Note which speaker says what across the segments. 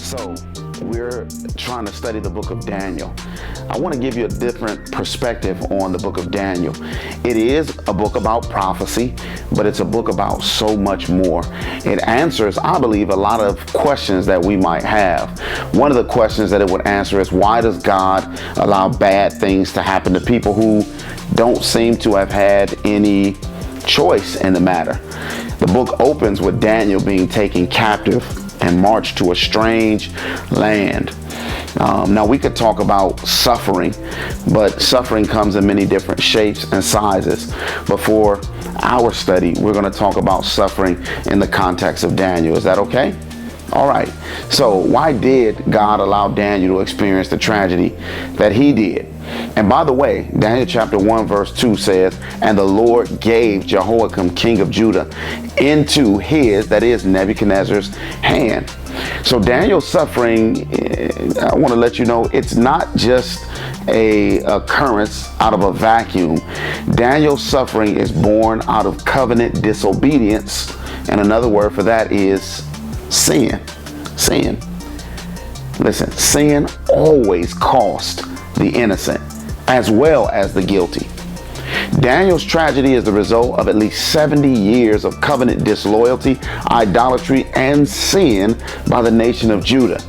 Speaker 1: So we're trying to study the book of Daniel. I want to give you a different perspective on the book of Daniel. It is a book about prophecy, but it's a book about so much more. It answers, I believe, a lot of questions that we might have. One of the questions that it would answer is, why does God allow bad things to happen to people who don't seem to have had any choice in the matter? The book opens with Daniel being taken captive and marched to a strange land. Now we could talk about suffering, but suffering comes in many different shapes and sizes. But for our study, we're going to talk about suffering in the context of Daniel. Is that okay? All right. So why did God allow Daniel to experience the tragedy that he did? And by the way, Daniel chapter 1 verse 2 says, and the Lord gave Jehoiakim, king of Judah, into his, that is Nebuchadnezzar's, hand. So Daniel's suffering, I want to let you know, it's not just a occurrence out of a vacuum. Daniel's suffering is born out of covenant disobedience. And another word for that is sin. Sin. Listen, sin always costs the innocent as well as the guilty. Daniel's tragedy is the result of at least 70 years of covenant disloyalty, idolatry, and sin by the nation of Judah.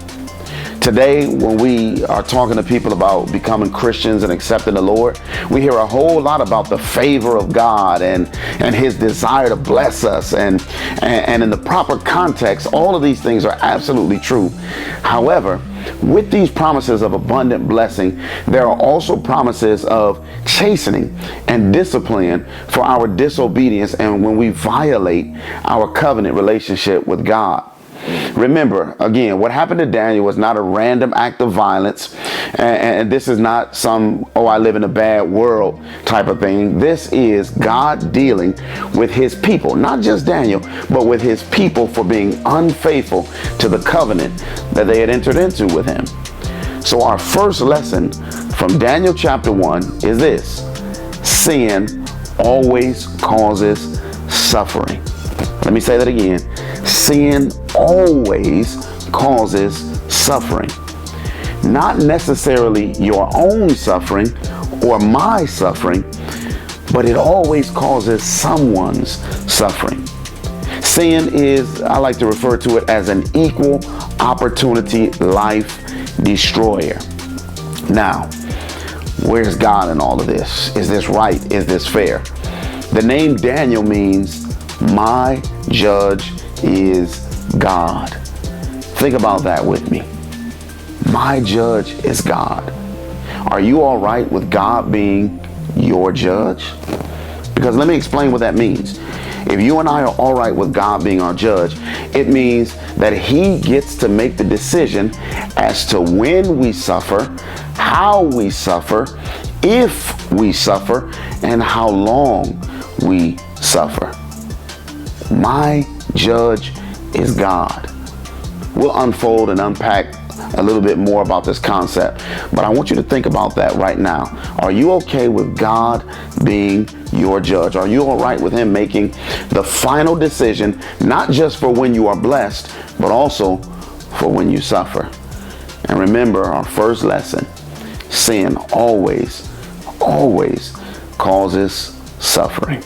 Speaker 1: Today, when we are talking to people about becoming Christians and accepting the Lord, we hear a whole lot about the favor of God and his desire to bless us. And in the proper context, all of these things are absolutely true. However, with these promises of abundant blessing, there are also promises of chastening and discipline for our disobedience and when we violate our covenant relationship with God. Remember, again, what happened to Daniel was not a random act of violence, and this is not some, oh, I live in a bad world type of thing. This is God dealing with his people, not just Daniel, but with his people for being unfaithful to the covenant that they had entered into with him. So our first lesson from Daniel chapter 1 is this: sin always causes suffering. Let me say that again. Sin always causes suffering. Not necessarily your own suffering or my suffering, but it always causes someone's suffering. Sin is, I like to refer to it as an equal opportunity life destroyer. Now, where's God in all of this? Is this right? Is this fair? The name Daniel means my judge is God. Think about that with me. My judge is God. Are you all right with God being your judge? Because let me explain what that means. If you and I are all right with God being our judge, it means that he gets to make the decision as to when we suffer, how we suffer, if we suffer, and how long we suffer. My judge is God. We'll unfold and unpack a little bit more about this concept, but I want you to think about that right now. Are you okay with God being your judge? Are you all right with him making the final decision, not just for when you are blessed, but also for when you suffer? And remember our first lesson: sin always causes suffering.